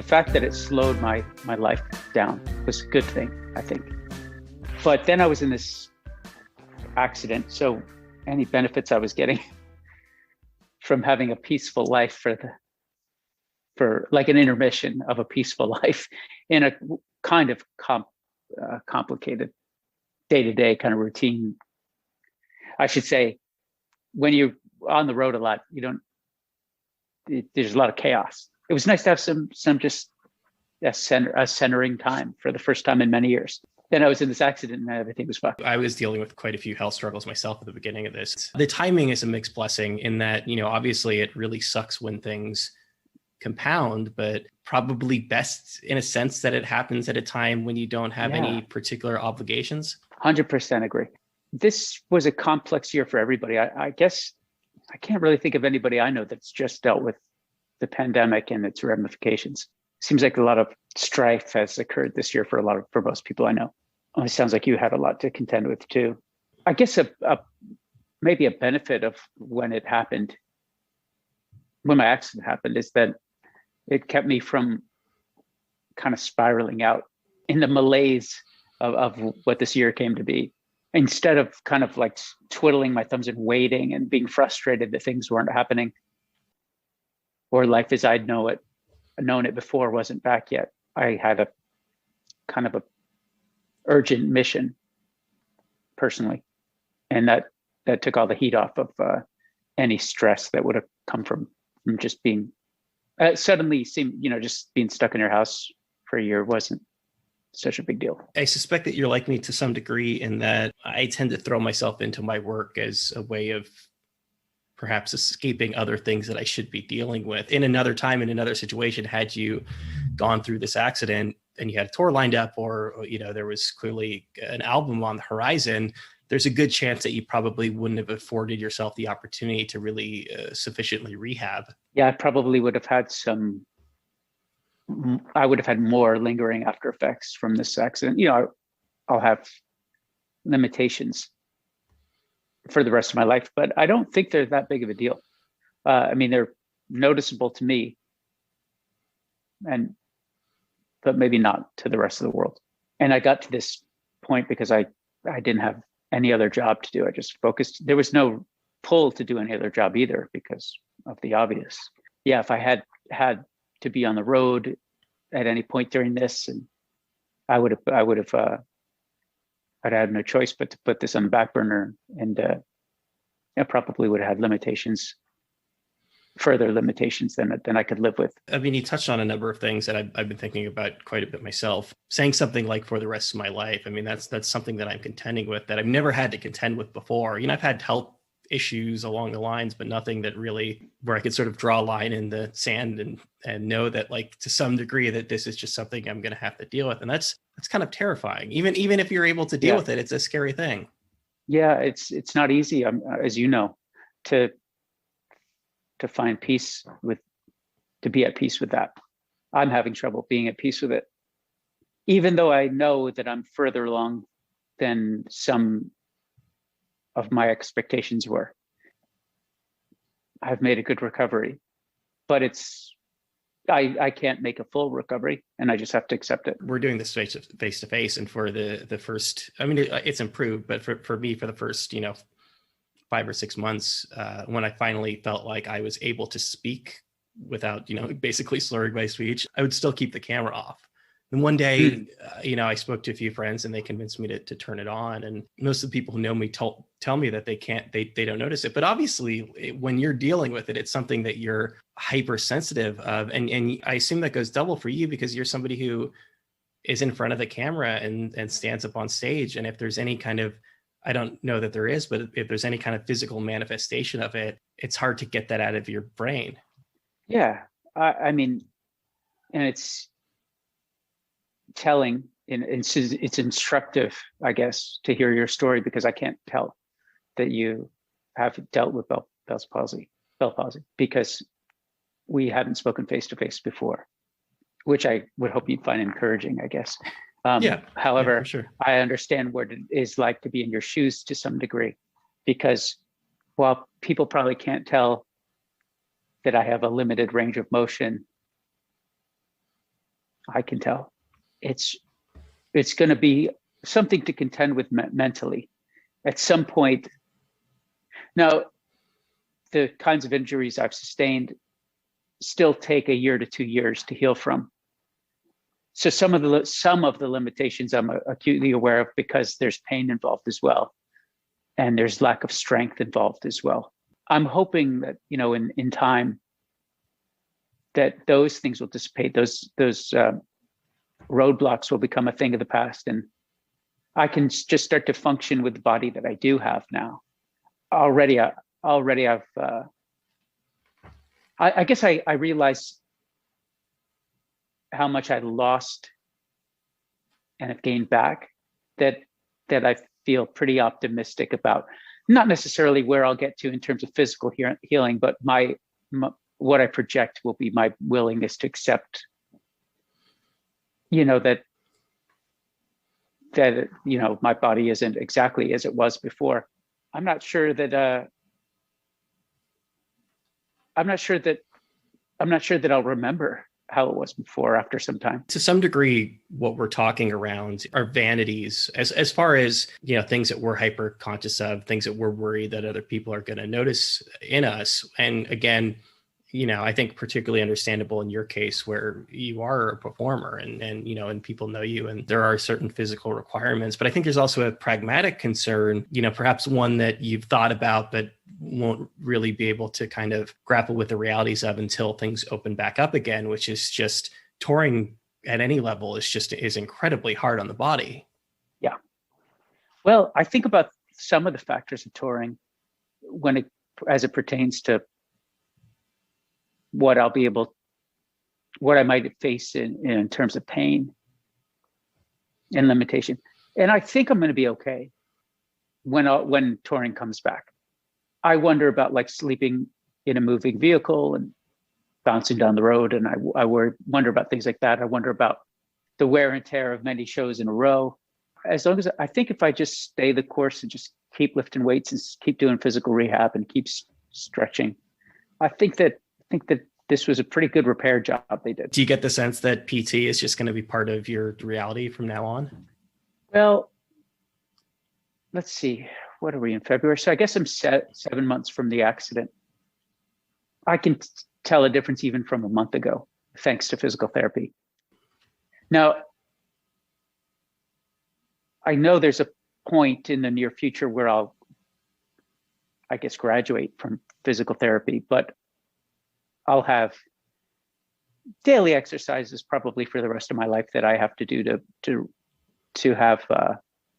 fact that it slowed my life down was a good thing, I think. But then I was in this accident, so any benefits I was getting from having a peaceful life for like an intermission of a peaceful life in a kind of complicated day-to-day kind of routine. I should say, when you're on the road a lot, there's a lot of chaos. It was nice to have some just a centering time for the first time in many years. Then I was in this accident and everything was fucked. I was dealing with quite a few health struggles myself at the beginning of this. The timing is a mixed blessing in that, obviously it really sucks when things compound, but probably best in a sense that it happens at a time when you don't have any particular obligations. 100% agree. This was a complex year for everybody. I guess I can't really think of anybody I know that's just dealt with the pandemic and its ramifications. Seems like a lot of strife has occurred this year for most people I know. It sounds like you had a lot to contend with too. I guess maybe a benefit of when my accident happened, is that it kept me from kind of spiraling out in the malaise of what this year came to be. Instead of kind of like twiddling my thumbs and waiting and being frustrated that things weren't happening, or life as I'd known it before wasn't back yet. I had a kind of a urgent mission personally, and that took all the heat off of any stress that would have come from just being suddenly just being stuck in your house for a year wasn't such a big deal. I suspect that you're like me to some degree in that I tend to throw myself into my work as a way of perhaps escaping other things that I should be dealing with. In another time, in another situation, had you gone through this accident and you had a tour lined up, or there was clearly an album on the horizon, there's a good chance that you probably wouldn't have afforded yourself the opportunity to really sufficiently rehab. Yeah, I probably would have had more lingering after effects from this accident. I'll have limitations for the rest of my life, but I don't think they're that big of a deal. They're noticeable to me, but maybe not to the rest of the world. And I got to this point because I didn't have any other job to do. I just focused. There was no pull to do any other job either because of the obvious. Yeah, if I had to be on the road at any point during this, and I'd had no choice but to put this on the back burner, and I probably would have had further limitations than I could live with. You touched on a number of things that I've been thinking about quite a bit myself. Saying something like "for the rest of my life," that's something that I'm contending with that I've never had to contend with before. I've had health issues along the lines, but nothing that really where I could sort of draw a line in the sand and know that, like, to some degree, that this is just something I'm going to have to deal with. And that's kind of terrifying. Even if you're able to deal with it, it's a scary thing. Yeah, it's not easy, as you know, to find peace to be at peace with that. I'm having trouble being at peace with it, even though I know that I'm further along than some of my expectations were. I've made a good recovery, but I can't make a full recovery, and I just have to accept it. We're doing this face to face, and for the first, it's improved, but for me, for the first 5 or 6 months, when I finally felt like I was able to speak without basically slurring my speech, I would still keep the camera off. And one day, I spoke to a few friends and they convinced me to turn it on. And most of the people who know me tell me that they don't notice it. But obviously, when you're dealing with it, it's something that you're hypersensitive of. And I assume that goes double for you because you're somebody who is in front of the camera and stands up on stage. And if there's any kind of, I don't know that there is, but if there's any kind of physical manifestation of it, it's hard to get that out of your brain. Yeah. And it's telling, and it's instructive, I guess, to hear your story, because I can't tell that you have dealt with Bell palsy, because we haven't spoken face to face before, which I would hope you'd find encouraging, I guess. However, for sure. I understand what it is like to be in your shoes to some degree, because while people probably can't tell that I have a limited range of motion, I can tell. It's going to be something to contend with mentally at some point. Now, the kinds of injuries I've sustained still take a year to 2 years to heal from. So some of the limitations I'm acutely aware of, because there's pain involved as well, and there's lack of strength involved as well. I'm hoping that, you know, in time, that those things will dissipate. Those roadblocks will become a thing of the past, and I can just start to function with the body that I do have now. Already I've I guess I realized how much I lost and have gained back, that I feel pretty optimistic about. Not necessarily where I'll get to in terms of physical healing, but what I project will be my willingness to accept, you know, that you know, my body isn't exactly as it was before. I'm not sure that I'll remember how it was before after some time. To some degree, what we're talking around are vanities, as far as, you know, things that we're hyper conscious of, things that we're worried that other people are going to notice in us. And again, you know, I think particularly understandable in your case where you are a performer and you know, and people know you, and there are certain physical requirements. But I think there's also a pragmatic concern, you know, perhaps one that you've thought about, but won't really be able to kind of grapple with the realities of until things open back up again, which is just touring at any level is incredibly hard on the body. Yeah. Well, I think about some of the factors of touring as it pertains to what I might face in terms of pain and limitation. And I think I'm going to be okay when touring comes back. I wonder about like sleeping in a moving vehicle and bouncing down the road. And I wonder about things like that. I wonder about the wear and tear of many shows in a row. As long as I think if I just stay the course and just keep lifting weights and keep doing physical rehab and keep stretching, I think that this was a pretty good repair job they did. Do you get the sense that PT is just going to be part of your reality from now on? Well, let's see. What are we in February? So I guess I'm 7 months from the accident. I can tell a difference even from a month ago, thanks to physical therapy. Now, I know there's a point in the near future where I'll, I guess, graduate from physical therapy, but I'll have daily exercises probably for the rest of my life that I have to do to have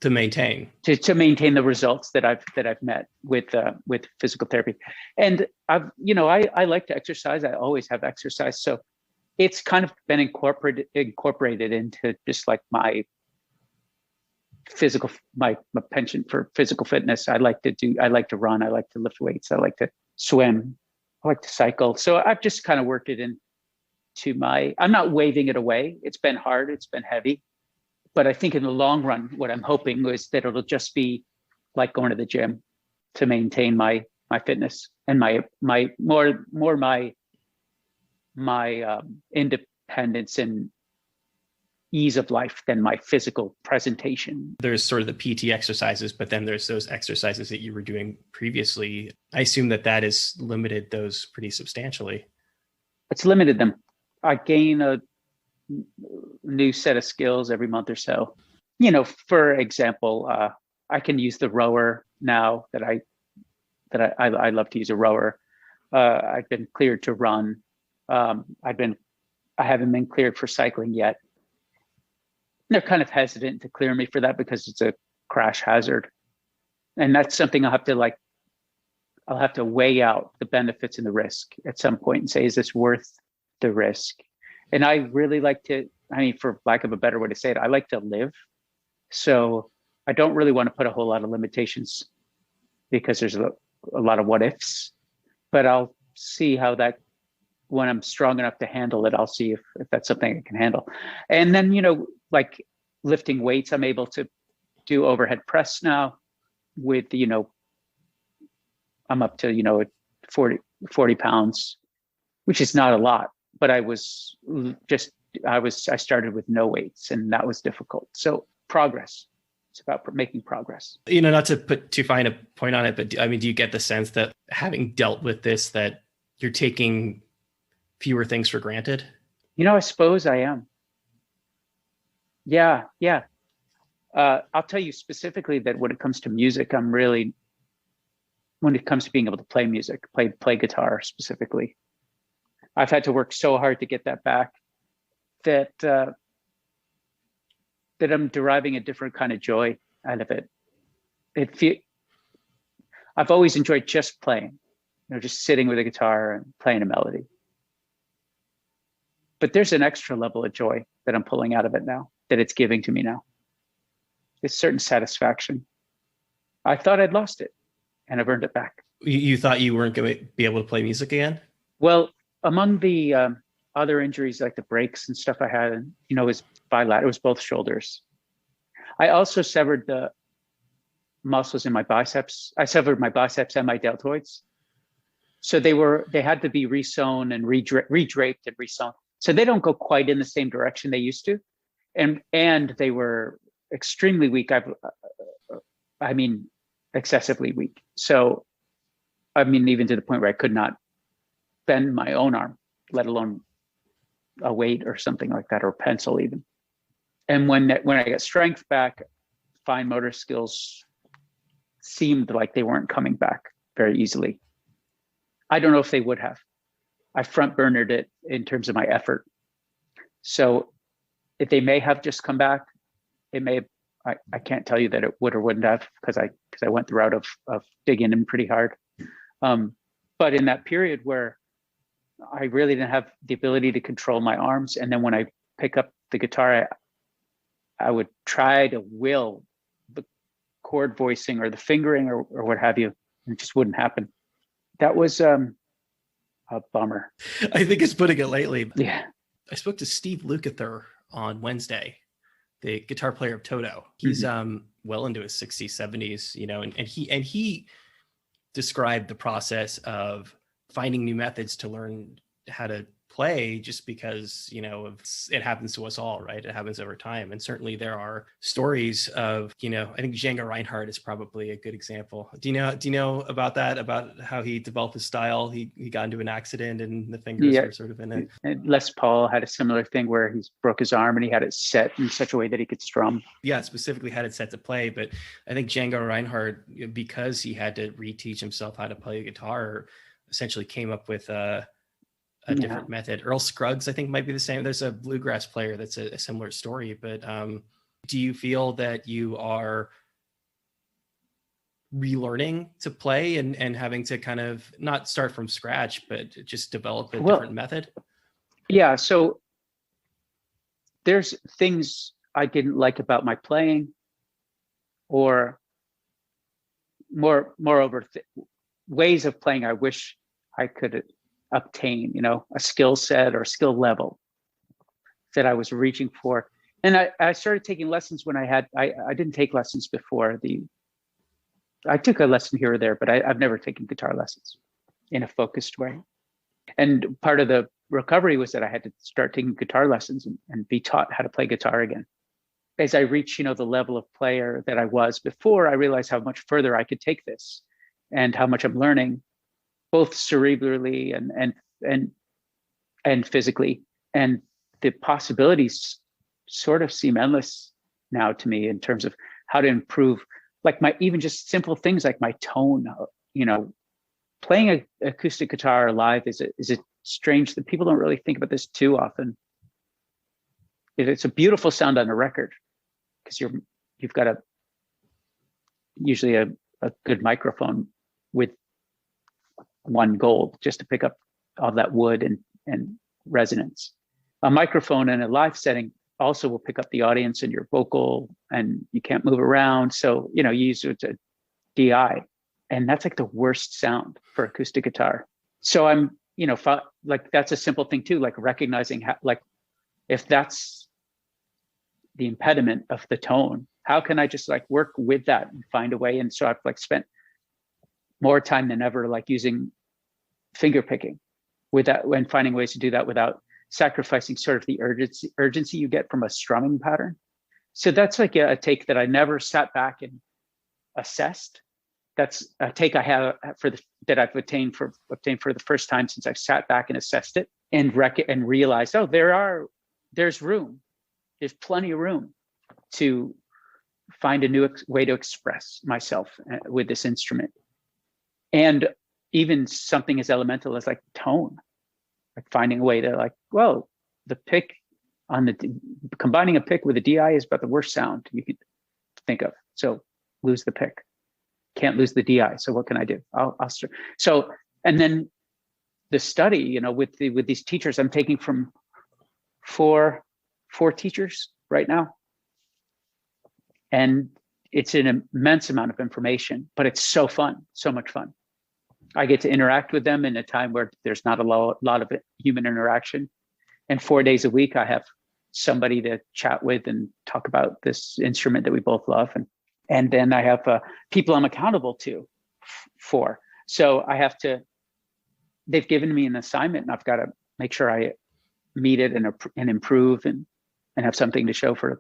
to maintain the results that I've met with physical therapy. And I like to exercise. I always have exercise, so it's kind of been incorporated into just like my penchant for physical fitness. I like to run. I like to lift weights. I like to swim. I like to cycle. So I've just kind of worked it into I'm not waving it away. It's been hard. It's been heavy. But I think in the long run, what I'm hoping is that it'll just be like going to the gym to maintain my fitness and my independence and ease of life than my physical presentation. There's sort of the PT exercises, but then there's those exercises that you were doing previously. I assume that has limited those pretty substantially. It's limited them. I gain a new set of skills every month or so. You know, for example, I can use the rower now that I love to use a rower. I've been cleared to run. I haven't been cleared for cycling yet. They're kind of hesitant to clear me for that because it's a crash hazard. And that's something I'll have to weigh out the benefits and the risk at some point and say, is this worth the risk? And I really like to, for lack of a better way to say it, I like to live. So I don't really want to put a whole lot of limitations because there's a lot of what ifs, but I'll see how that, when I'm strong enough to handle it, I'll see if that's something I can handle. And then, like lifting weights, I'm able to do overhead press now with, I'm up to, 40 pounds, which is not a lot, but I was just I started with no weights, and that was difficult. So progress. It's about making progress. Not to put too fine a point on it, but I mean, do you get the sense that having dealt with this, that you're taking fewer things for granted? I suppose I am. Yeah. I'll tell you specifically that when it comes to music, when it comes to being able to play music, play guitar specifically, I've had to work so hard to get that back that I'm deriving a different kind of joy out of it. I've always enjoyed just playing, just sitting with a guitar and playing a melody. But there's an extra level of joy that I'm pulling out of it now, that it's giving to me now. It's certain satisfaction. I thought I'd lost it, and I've earned it back. You thought you weren't going to be able to play music again? Well, among the other injuries, like the breaks and stuff I had, it was bilateral. It was both shoulders. I also severed the muscles in my biceps. I severed my biceps and my deltoids. So they had to be resewn and redraped and resewn. So they don't go quite in the same direction they used to. And they were extremely weak. I mean, excessively weak. So, I mean, even to the point where I could not bend my own arm, let alone a weight or something like that, or pencil even. And when I got strength back, fine motor skills seemed like they weren't coming back very easily. I don't know if they would have. I front burnered it in terms of my effort. So if they may have just come back, it may have, I can't tell you that it would or wouldn't have, because I went the route of digging in pretty hard. But in that period where I really didn't have the ability to control my arms, and then when I pick up the guitar, I would try to will the chord voicing or the fingering or what have you, and it just wouldn't happen. That was a bummer. I think it's putting it lightly. Yeah. I spoke to Steve Lukather on Wednesday, the guitar player of Toto. He's well into his 60s, 70s, and he described the process of finding new methods to learn how to play, just because it happens to us all, right? It happens over time. And certainly there are stories of, I think Django Reinhardt is probably a good example. Do you know about that, about how he developed his style? He got into an accident and the fingers were sort of in it. And Les Paul had a similar thing where he broke his arm and he had it set in such a way that he could strum. Yeah, specifically had it set to play. But I think Django Reinhardt, because he had to reteach himself how to play guitar, essentially came up with a different method. Earl Scruggs, I think, might be the same. There's a bluegrass player that's a similar story. But do you feel that you are relearning to play and having to kind of not start from scratch, but just develop a different method? Yeah. So there's things I didn't like about my playing, or moreover, ways of playing I wish I could obtain, a skill set or skill level that I was reaching for. And I started taking lessons when I didn't take lessons before. I took a lesson here or there, but I've never taken guitar lessons in a focused way. And part of the recovery was that I had to start taking guitar lessons and be taught how to play guitar again. As I reach, the level of player that I was before, I realized how much further I could take this and how much I'm learning, both cerebrally and physically. And the possibilities sort of seem endless now to me in terms of how to improve, like even just simple things like my tone. Playing an acoustic guitar live is a strange that people don't really think about this too often. It's a beautiful sound on a record because you've got usually a good microphone with one goal, just to pick up all that wood and resonance. A microphone in a live setting also will pick up the audience and your vocal, and you can't move around. So, you use it to DI, and that's like the worst sound for acoustic guitar. So I'm, like that's a simple thing too, like recognizing how, like if that's the impediment of the tone, how can I just like work with that and find a way? And so I've like spent more time than ever like using finger picking with that, and finding ways to do that without sacrificing sort of the urgency you get from a strumming pattern. So that's like a take that I never sat back and assessed. That's a take I have that I've obtained for the first time since I've sat back and assessed it and realized, oh, there's room. There's plenty of room to find a new way to express myself with this instrument. And even something as elemental as like tone, like finding a way to like, well, the pick combining a pick with a DI is about the worst sound you can think of. So lose the pick. Can't lose the DI. So what can I do? So, and then the study, with these teachers, I'm taking from four teachers right now. And it's an immense amount of information, but it's so fun, so much fun. I get to interact with them in a time where there's not a lot of human interaction. And 4 days a week, I have somebody to chat with and talk about this instrument that we both love. And then I have people I'm accountable to for. So they've given me an assignment and I've got to make sure I meet it and improve and have something to show for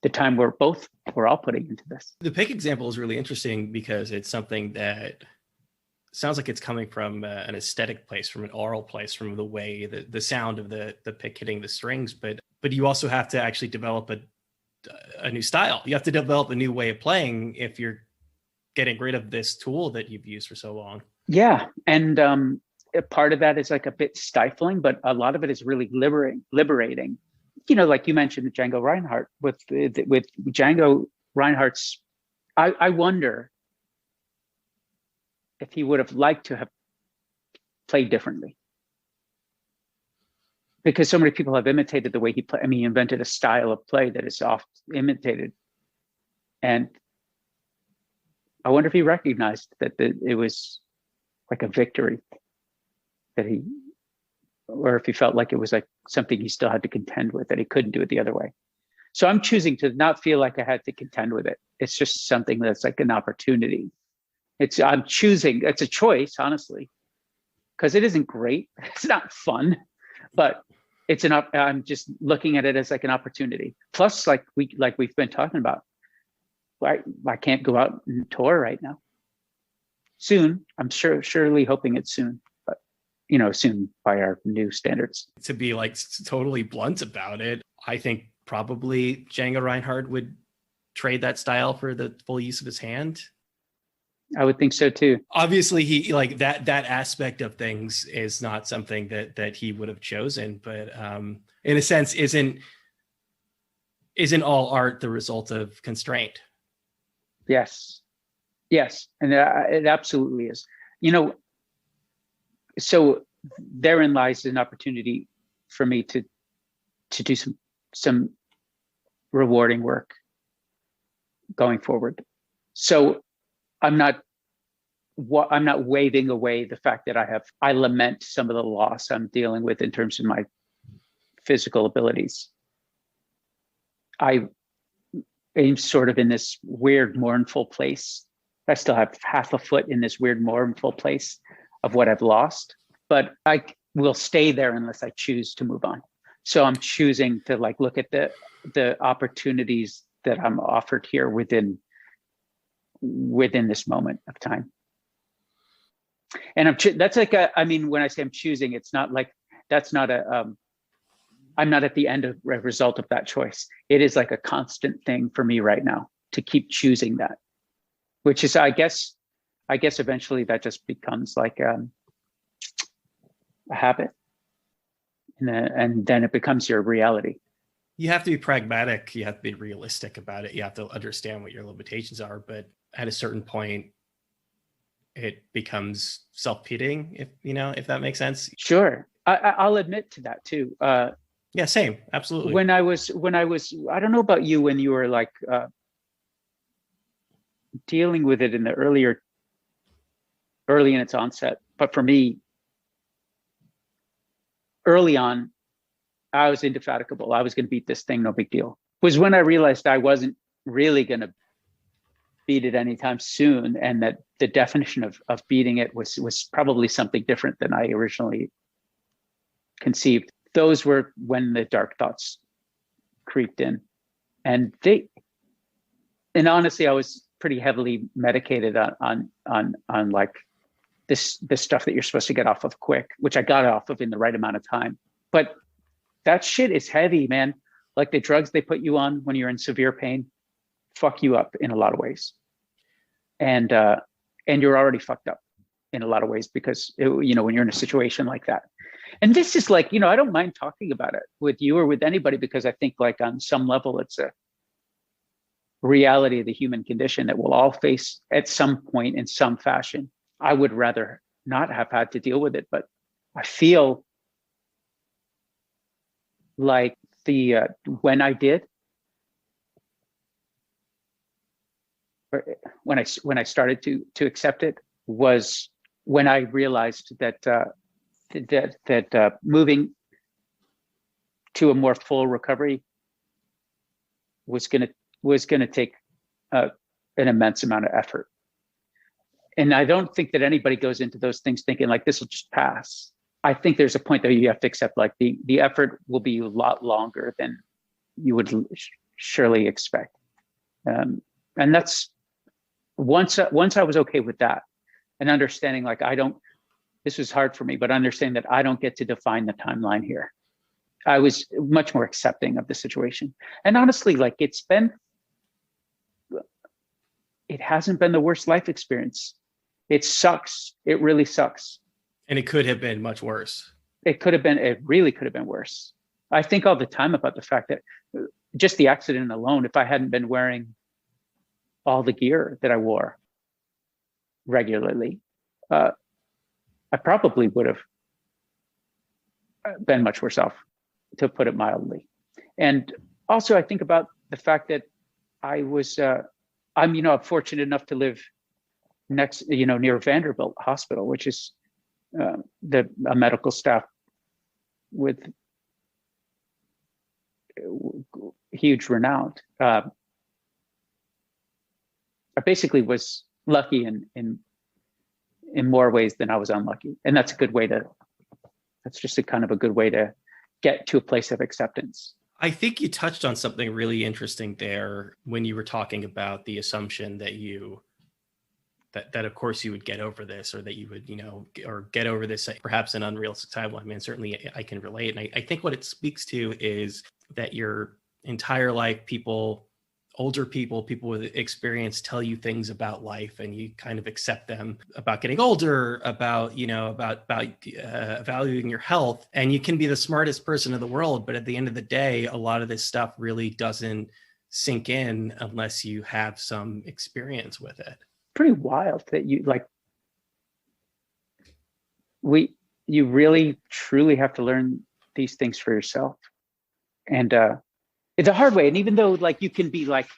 the time we're all putting into this. The pick example is really interesting because it's something that sounds like it's coming from an aesthetic place, from an oral place, from the way the sound of the pick hitting the strings, but you also have to actually develop a new style. You have to develop a new way of playing if you're getting rid of this tool that you've used for so long. Yeah. And a part of that is like a bit stifling, but a lot of it is really liberating. Like you mentioned Django Reinhardt with Django Reinhardt's, I wonder if he would have liked to have played differently. Because so many people have imitated the way he played. I mean, he invented a style of play that is oft imitated. And I wonder if he recognized that it was like a victory or if he felt like it was like something he still had to contend with, that he couldn't do it the other way. So I'm choosing to not feel like I had to contend with it. It's just something that's like an opportunity. I'm choosing, it's a choice, honestly, because it isn't great. It's not fun, but I'm just looking at it as like an opportunity. Plus, like we've been talking about, I can't go out and tour right now. Soon, I'm surely hoping it's soon, but soon by our new standards. To be like totally blunt about it, I think probably Django Reinhardt would trade that style for the full use of his hand. I would think so too. Obviously, he like that aspect of things is not something that he would have chosen, but in a sense, isn't all art the result of constraint? Yes, and it absolutely is. So therein lies an opportunity for me to do some rewarding work going forward. So I'm not waving away the fact that I lament some of the loss I'm dealing with in terms of my physical abilities. I am sort of in this weird mournful place. I still have half a foot in this weird mournful place of what I've lost, but I will stay there unless I choose to move on. So I'm choosing to like look at the opportunities that I'm offered here within this moment of time. And that's like when I say I'm choosing, it's not like, that's not I'm not at the end of a result of that choice. It is like a constant thing for me right now to keep choosing that, which is, I guess eventually that just becomes like a habit. And then it becomes your reality. You have to be pragmatic. You have to be realistic about it. You have to understand what your limitations are. But at a certain point, it becomes self-pitying, if that makes sense. Sure. I'll admit to that too. Yeah, same. Absolutely. When I was, I don't know about you, when you were like dealing with it in the early in its onset, but for me, early on, I was indefatigable. I was going to beat this thing, no big deal. Was when I realized I wasn't really going to beat it anytime soon, and that the definition of beating it was probably something different than I originally conceived. those were when the dark thoughts creeped in. And honestly, I was pretty heavily medicated on like this stuff that you're supposed to get off of quick, which I got off of in the right amount of time. But that shit is heavy, man. Like the drugs they put you on when you're in severe pain fuck you up in a lot of ways. And you're already fucked up in a lot of ways because, when you're in a situation like that. And this is like, I don't mind talking about it with you or with anybody, because I think like on some level, it's a reality of the human condition that we'll all face at some point in some fashion. I would rather not have had to deal with it, but I feel like when I did, when I started to accept it, was when I realized that moving to a more full recovery was going to take an immense amount of effort. And I don't think that anybody goes into those things thinking like this will just pass. I think there's a point that you have to accept like the effort will be a lot longer than you would surely expect. And that's once I was okay with that and understanding like this was hard for me, but understanding that I don't get to define the timeline here. I was much more accepting of the situation. And honestly, like it hasn't been the worst life experience. It sucks. It really sucks. And it could have been much worse. It really could have been worse. I think all the time about the fact that just the accident alone, if I hadn't been wearing all the gear that I wore regularly, I probably would have been much worse off, to put it mildly. And also I think about the fact that I'm fortunate enough to live next, near Vanderbilt Hospital, which is a medical staff with huge renown. I basically was lucky in more ways than I was unlucky. And that's just a kind of a good way to get to a place of acceptance. I think you touched on something really interesting there when you were talking about the assumption that that of course you would get over this, or that you would, or get over this, perhaps an unrealistic timeline. I mean, certainly I can relate. And I think what it speaks to is that your entire life, older people with experience tell you things about life, and you kind of accept them about getting older, about valuing your health. And you can be the smartest person in the world, but at the end of the day, a lot of this stuff really doesn't sink in unless you have some experience with it. Pretty wild that you really truly have to learn these things for yourself. And it's a hard way. And even though like you can be like,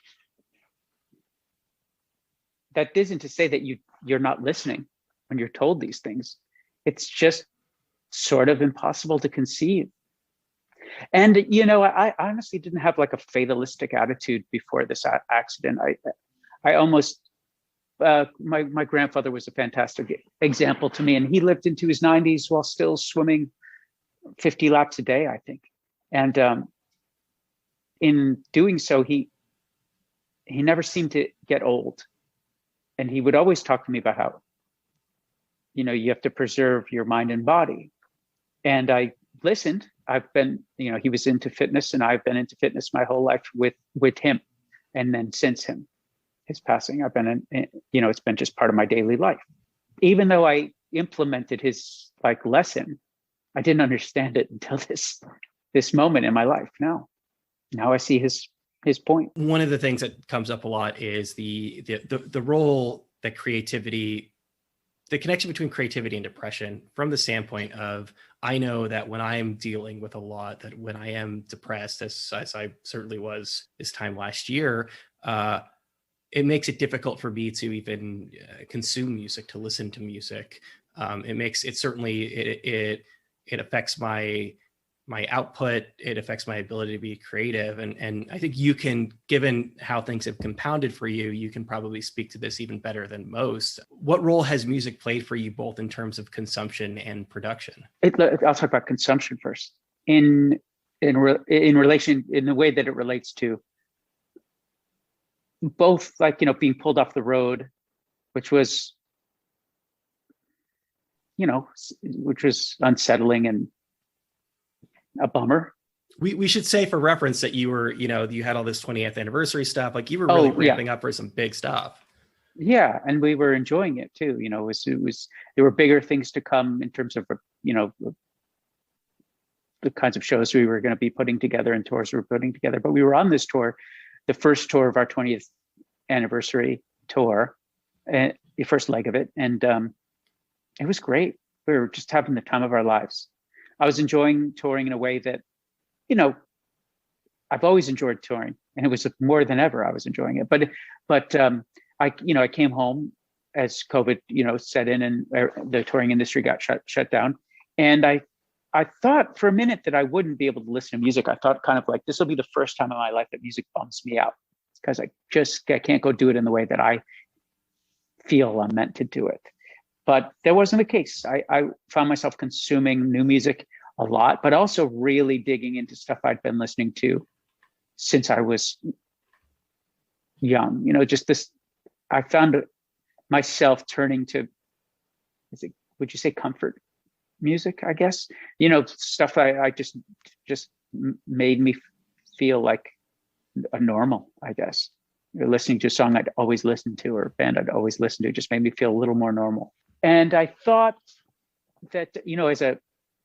that isn't to say that you're not listening when you're told these things. It's just sort of impossible to conceive. And I honestly didn't have like a fatalistic attitude before this accident. I almost my grandfather was a fantastic example to me, and he lived into his 90s while still swimming 50 laps a day, I think. And in doing so, he never seemed to get old. And he would always talk to me about how, you have to preserve your mind and body. And I listened. I've been, he was into fitness, and I've been into fitness my whole life with him. And then since his passing, I've been it's been just part of my daily life. Even though I implemented his like lesson, I didn't understand it until this moment in my life. Now I see his point. One of the things that comes up a lot is the role that creativity, the connection between creativity and depression, from the standpoint of, I know that when I am dealing with a lot, that when I am depressed, as I certainly was this time last year, it makes it difficult for me to even consume music, to listen to music. It affects my output. It affects my ability to be creative. And I think you can, given how things have compounded for you, you can probably speak to this even better than most. What role has music played for you, both in terms of consumption and production? I'll talk about consumption first. in relation, in the way that it relates to both, like, being pulled off the road, which was, which was unsettling and a bummer. We should say for reference that you were, you had all this 20th anniversary stuff. Like you were really ramping up for some big stuff. Yeah, and we were enjoying it too. It was there were bigger things to come in terms of the kinds of shows we were going to be putting together and tours we were putting together. But we were on this tour, the first tour of our 20th anniversary tour, and the first leg of it, and it was great. We were just having the time of our lives. I was enjoying touring in a way that, I've always enjoyed touring, and it was more than ever I was enjoying it. But I came home as COVID, set in, and the touring industry got shut down. And I thought for a minute that I wouldn't be able to listen to music. I thought kind of like, this will be the first time in my life that music bums me out, because I can't go do it in the way that I feel I'm meant to do it. But that wasn't the case. I found myself consuming new music a lot, but also really digging into stuff I'd been listening to since I was young. Just this, I found myself turning to, would you say comfort music, I guess? Stuff I just made me feel like a normal, I guess. Listening to a song I'd always listened to, or a band I'd always listened to, just made me feel a little more normal. And I thought that, as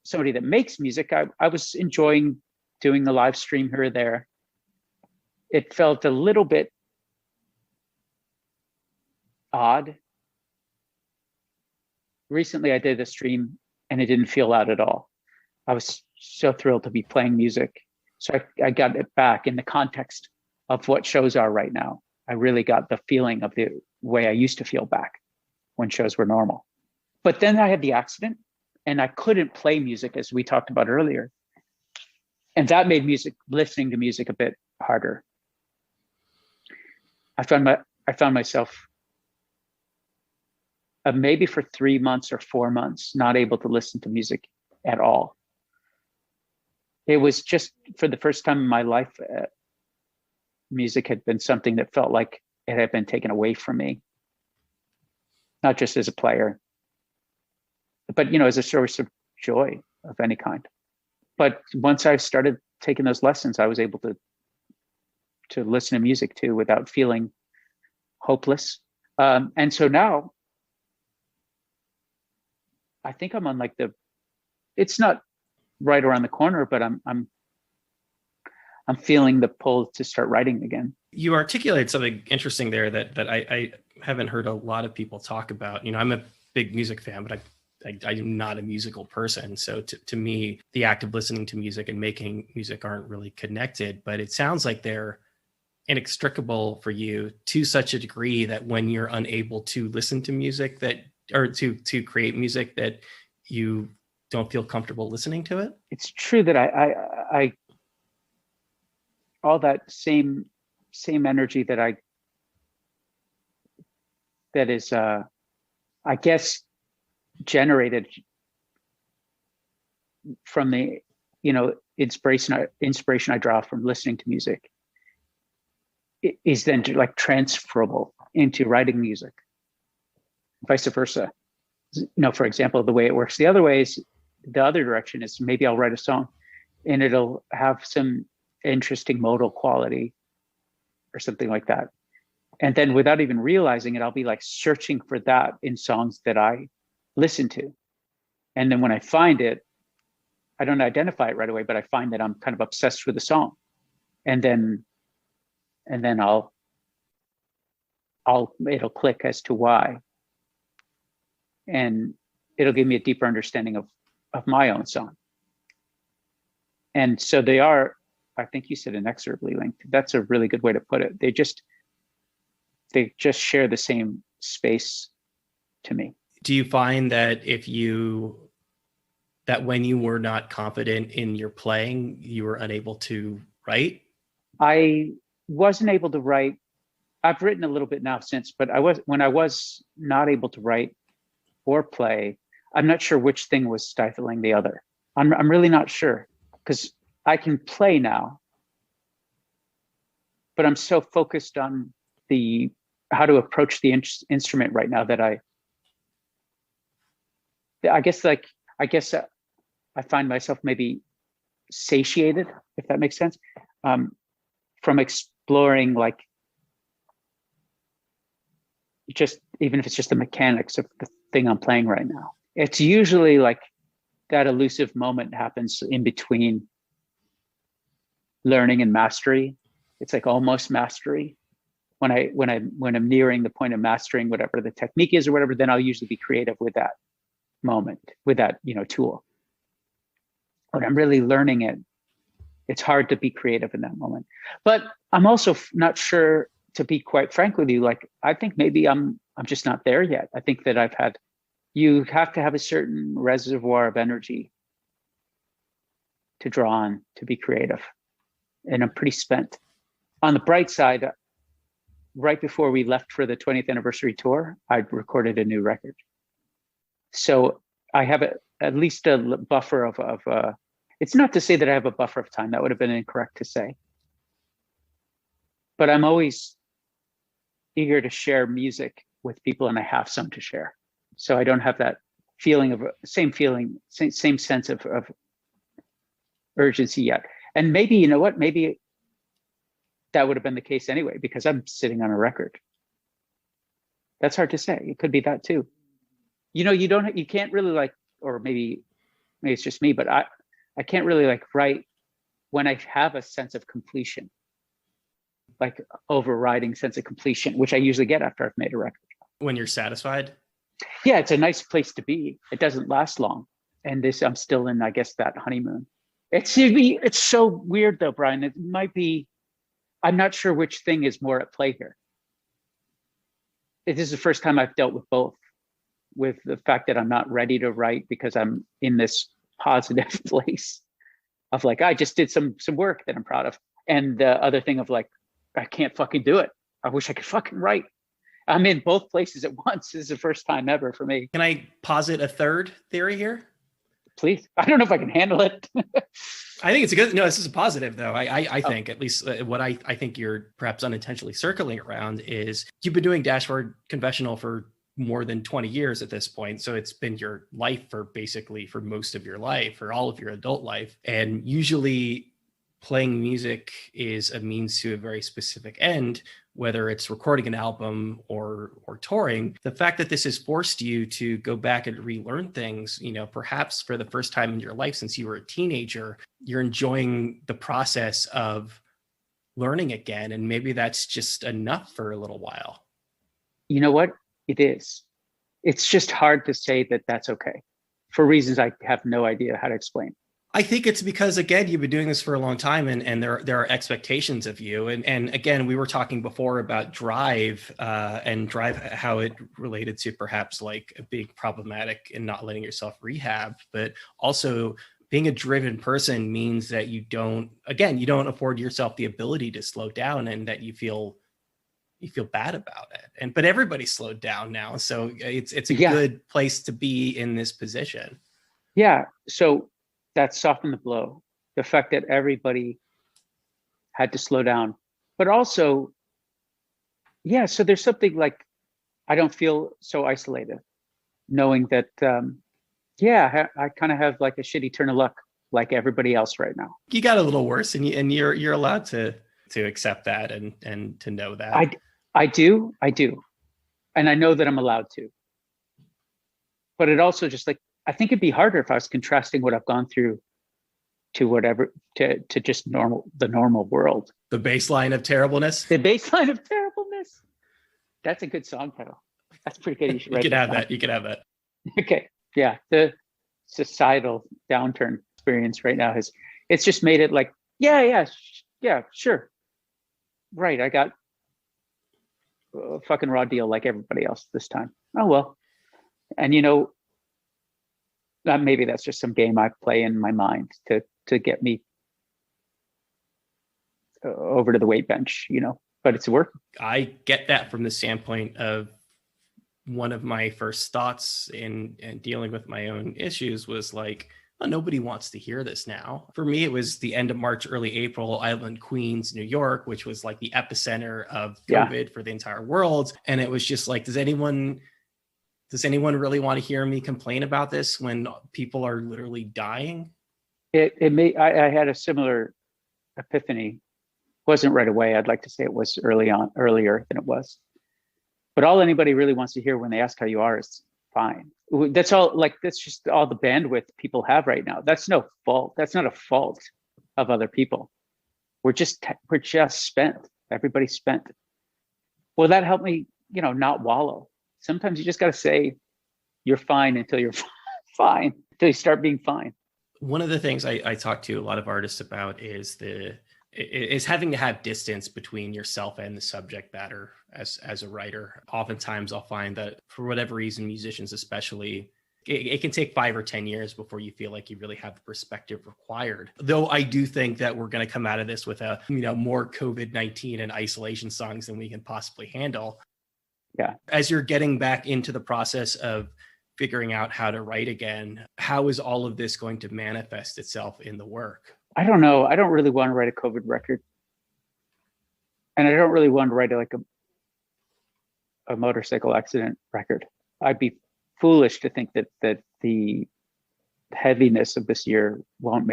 somebody that makes music, I was enjoying doing the live stream here or there. It felt a little bit odd. Recently, I did a stream and it didn't feel odd at all. I was so thrilled to be playing music. So I got it back in the context of what shows are right now. I really got the feeling of the way I used to feel back when shows were normal. But then I had the accident and I couldn't play music, as we talked about earlier. And that made listening to music a bit harder. I found myself maybe for 3 months or 4 months, not able to listen to music at all. It was just, for the first time in my life, music had been something that felt like it had been taken away from me, not just as a player, but as a source of joy of any kind. But once I started taking those lessons, I was able to listen to music too without feeling hopeless. And so now I think I'm on it's not right around the corner, but I'm feeling the pull to start writing again. You articulated something interesting there that I haven't heard a lot of people talk about. I'm a big music fan, but I'm not a musical person. So to me, the act of listening to music and making music aren't really connected, but it sounds like they're inextricable for you to such a degree that when you're unable to listen to music or to create music, that you don't feel comfortable listening to it. It's true that I all that same energy that is I guess generated from the inspiration I draw from listening to music is then transferable into writing music, vice versa. For example, the way it works the other way is, the other direction is, maybe I'll write a song and it'll have some interesting modal quality or something like that, and then without even realizing it, I'll be searching for that in songs that I listen to. And then when I find it, I don't identify it right away, but I find that I'm kind of obsessed with the song. And then it'll click as to why. And it'll give me a deeper understanding of my own song. And so they are, I think you said, inexorably linked. That's a really good way to put it. They just share the same space to me. Do you find that when you were not confident in your playing, you were unable to write? I wasn't able to write. I've written a little bit now since, but when I was not able to write or play, I'm not sure which thing was stifling the other. I'm really not sure. because I can play now, but I'm so focused on how to approach the instrument right now that I guess I find myself maybe satiated, if that makes sense, from exploring like just even if it's just the mechanics of the thing I'm playing right now. It's usually like that elusive moment happens in between learning and mastery. It's like almost mastery. When I'm nearing the point of mastering whatever the technique is or whatever, then I'll usually be creative with that moment, with that, tool. When I'm really learning it, it's hard to be creative in that moment. But I'm also not sure, to be quite frank with you, like I think maybe I'm just not there yet. I think that you have to have a certain reservoir of energy to draw on to be creative. And I'm pretty spent. On the bright side, right before we left for the 20th anniversary tour, I recorded a new record. So I have at least a buffer of it's not to say that I have a buffer of time. That would have been incorrect to say. But I'm always eager to share music with people, and I have some to share. So I don't have that same sense of urgency yet. And maybe, you know what, maybe that would have been the case anyway, because I'm sitting on a record. That's hard to say. It could be that too. You can't really like, or maybe it's just me, but I can't really like write when I have a sense of completion, like overriding sense of completion, which I usually get after I've made a record. When you're satisfied? Yeah, it's a nice place to be. It doesn't last long. And I'm still in, I guess, that honeymoon. It's so weird though, Brian. It might be, I'm not sure which thing is more at play here. It is the first time I've dealt with both, with the fact that I'm not ready to write because I'm in this positive place of like, I just did some work that I'm proud of. And the other thing of like, I can't fucking do it. I wish I could fucking write. I'm in both places at once. This is the first time ever for me. Can I posit a third theory here? Please. I don't know if I can handle it. I think it's this is a positive though. I think at least what I think you're perhaps unintentionally circling around is you've been doing Dashboard Confessional for more than 20 years at this point. So it's been your life for most of your life, or all of your adult life. And usually playing music is a means to a very specific end, whether it's recording an album or touring. The fact that this has forced you to go back and relearn things, perhaps for the first time in your life since you were a teenager, you're enjoying the process of learning again. And maybe that's just enough for a little while. You know what? It is. It's just hard to say that that's okay for reasons I have no idea how to explain. I think it's because, again, you've been doing this for a long time, and there are expectations of you. And again, we were talking before about drive, how it related to perhaps like a big problematic in not letting yourself rehab, but also being a driven person means that you don't afford yourself the ability to slow down, and that you feel bad about it. But everybody's slowed down now. So it's a good place to be in this position. Yeah. So that softened the blow. The fact that everybody had to slow down, but also, so there's something like, I don't feel so isolated knowing that, I kind of have like a shitty turn of luck like everybody else right now. You got a little worse, and you're allowed to accept that and to know that. I do. And I know that I'm allowed to, but it also just like, I think it'd be harder if I was contrasting what I've gone through to just the normal world. The baseline of terribleness. The baseline of terribleness. That's a good song title. That's pretty good. You could have that. You could have that. Okay. Yeah. The societal downturn experience right now it's just made it like, yeah, sure. Right. I got a fucking raw deal like everybody else this time. Oh, well. And maybe that's just some game I play in my mind to get me over to the weight bench, but it's work. I get that from the standpoint of one of my first thoughts in dealing with my own issues was like, well, nobody wants to hear this now. For me, it was the end of March, early April. I live in Queens, New York, which was like the epicenter of COVID for the entire world. And it was just like, does anyone really want to hear me complain about this when people are literally dying? I had a similar epiphany. Wasn't right away. I'd like to say it was earlier than it was. But all anybody really wants to hear when they ask how you are is fine. That's all. Like, that's just all the bandwidth people have right now. That's no fault. That's not a fault of other people. We're just spent. Everybody's spent. Well, that helped me, not wallow. Sometimes you just got to say you're fine until you're fine, until you start being fine. One of the things I talk to a lot of artists about is having to have distance between yourself and the subject matter as a writer. Oftentimes I'll find that for whatever reason, musicians especially, it can take 5 or 10 years before you feel like you really have the perspective required. Though I do think that we're going to come out of this with more COVID-19 and isolation songs than we can possibly handle. Yeah. As you're getting back into the process of figuring out how to write again, how is all of this going to manifest itself in the work? I don't know. I don't really want to write a COVID record. And I don't really want to write like a motorcycle accident record. I'd be foolish to think that the heaviness of this year won't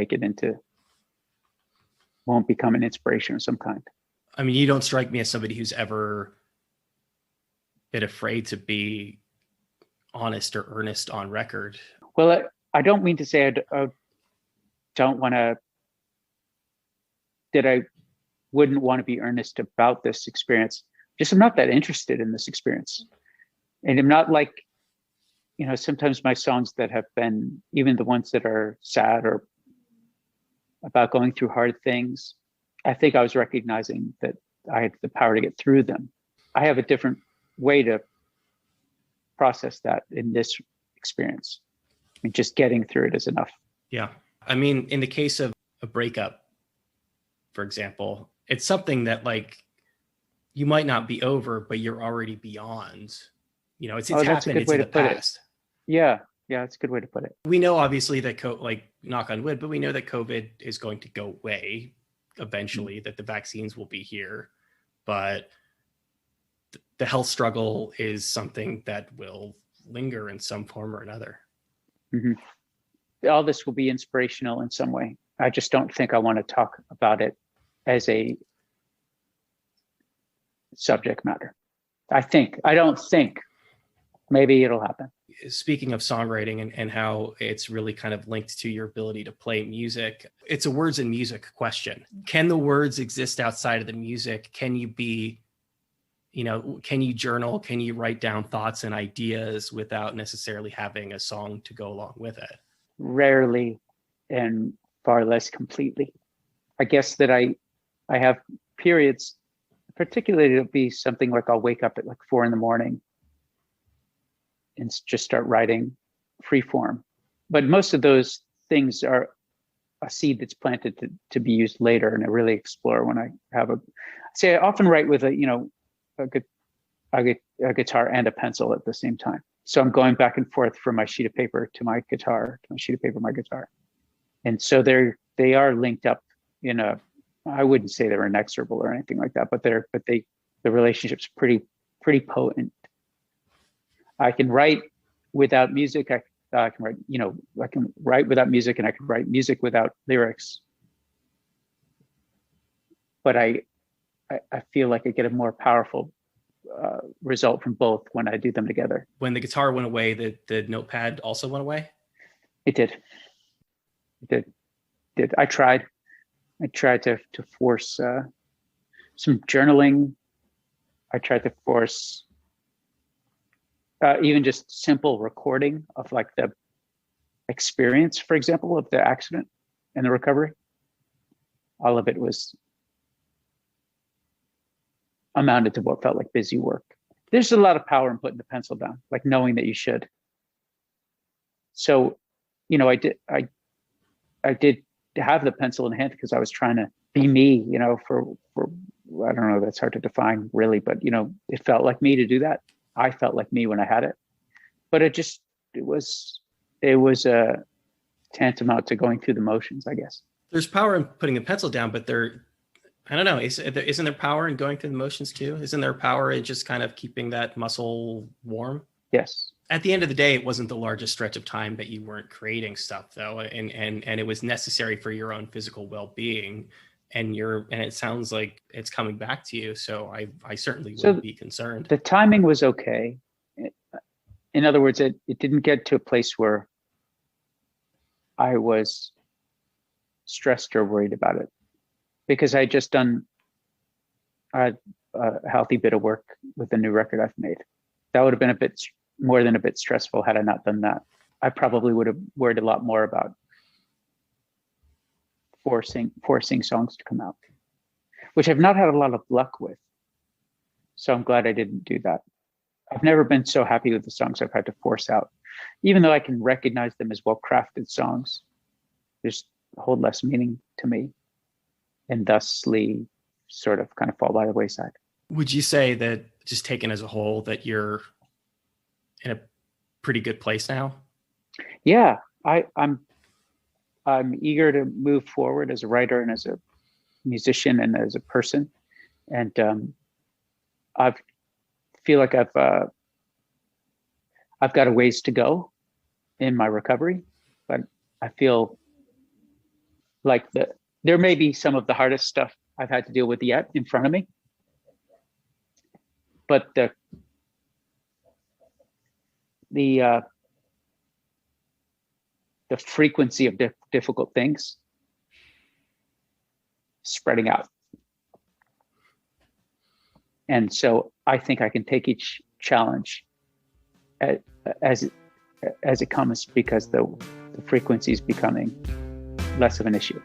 become an inspiration of some kind. I mean, you don't strike me as somebody who's ever been afraid to be honest or earnest on record. Well, I don't mean to say I don't want to, that I wouldn't want to be earnest about this experience. Just I'm not that interested in this experience. And I'm not like, sometimes my songs that have been, even the ones that are sad or about going through hard things, I think I was recognizing that I had the power to get through them. I have a different way to process that in this experience. I mean, just getting through it is enough. Yeah. I mean, in the case of a breakup, for example, it's something that like you might not be over, but you're already beyond. It's happened. It's in the past. Yeah, it's a good way to put it. We know obviously that knock on wood, but we know that COVID is going to go away eventually, that the vaccines will be here, but the health struggle is something that will linger in some form or another. Mm-hmm. All this will be inspirational in some way. I just don't think I want to talk about it as a subject matter. I don't think maybe it'll happen. Speaking of songwriting and how it's really kind of linked to your ability to play music, it's a words and music question. Can the words exist outside of the music? Can you be, can you journal? Can you write down thoughts and ideas without necessarily having a song to go along with it? Rarely, and far less completely. I guess that I have periods, particularly it'll be something like I'll wake up at like 4 a.m. and just start writing free form. But most of those things are a seed that's planted to be used later, and I really explore when I have I often write with a guitar and a pencil at the same time. So I'm going back and forth from my sheet of paper to my guitar, to my sheet of paper, my guitar. And so they are linked up in I wouldn't say they're inexorable or anything like that, but the relationship's pretty potent. I can write without music. I can write, I can write without music, and I can write music without lyrics. But I feel like I get a more powerful result from both when I do them together. When the guitar went away, the notepad also went away? It did. I tried to force some journaling. I tried to force even just simple recording of like the experience, for example, of the accident and the recovery. All of it was amounted to what felt like busy work. There's a lot of power in putting the pencil down, like knowing that you should. So, I did have the pencil in hand because I was trying to be me, for I don't know, that's hard to define really, but it felt like me to do that. I felt like me when I had it, but it was to tantamount to going through the motions, I guess. There's power in putting a pencil down, but I don't know. Isn't there power in going through the motions too? Isn't there power in just kind of keeping that muscle warm? Yes. At the end of the day, it wasn't the largest stretch of time that you weren't creating stuff, though, and it was necessary for your own physical well-being. And it sounds like it's coming back to you. So I certainly wouldn't be concerned. The timing was okay. In other words, it didn't get to a place where I was stressed or worried about it, because I had just done a healthy bit of work with the new record I've made. That would have been a bit more than a bit stressful had I not done that. I probably would have worried a lot more about forcing songs to come out, which I've not had a lot of luck with. So I'm glad I didn't do that. I've never been so happy with the songs I've had to force out. Even though I can recognize them as well-crafted songs, they just hold less meaning to me, and thusly sort of kind of fall by the wayside. Would you say that, just taken as a whole, that you're in a pretty good place now? Yeah, I'm eager to move forward as a writer and as a musician and as a person. And I feel like I've got a ways to go in my recovery, but I feel like there may be some of the hardest stuff I've had to deal with yet in front of me, but the frequency of difficult things spreading out. And so I think I can take each challenge as it comes, because the frequency is becoming less of an issue.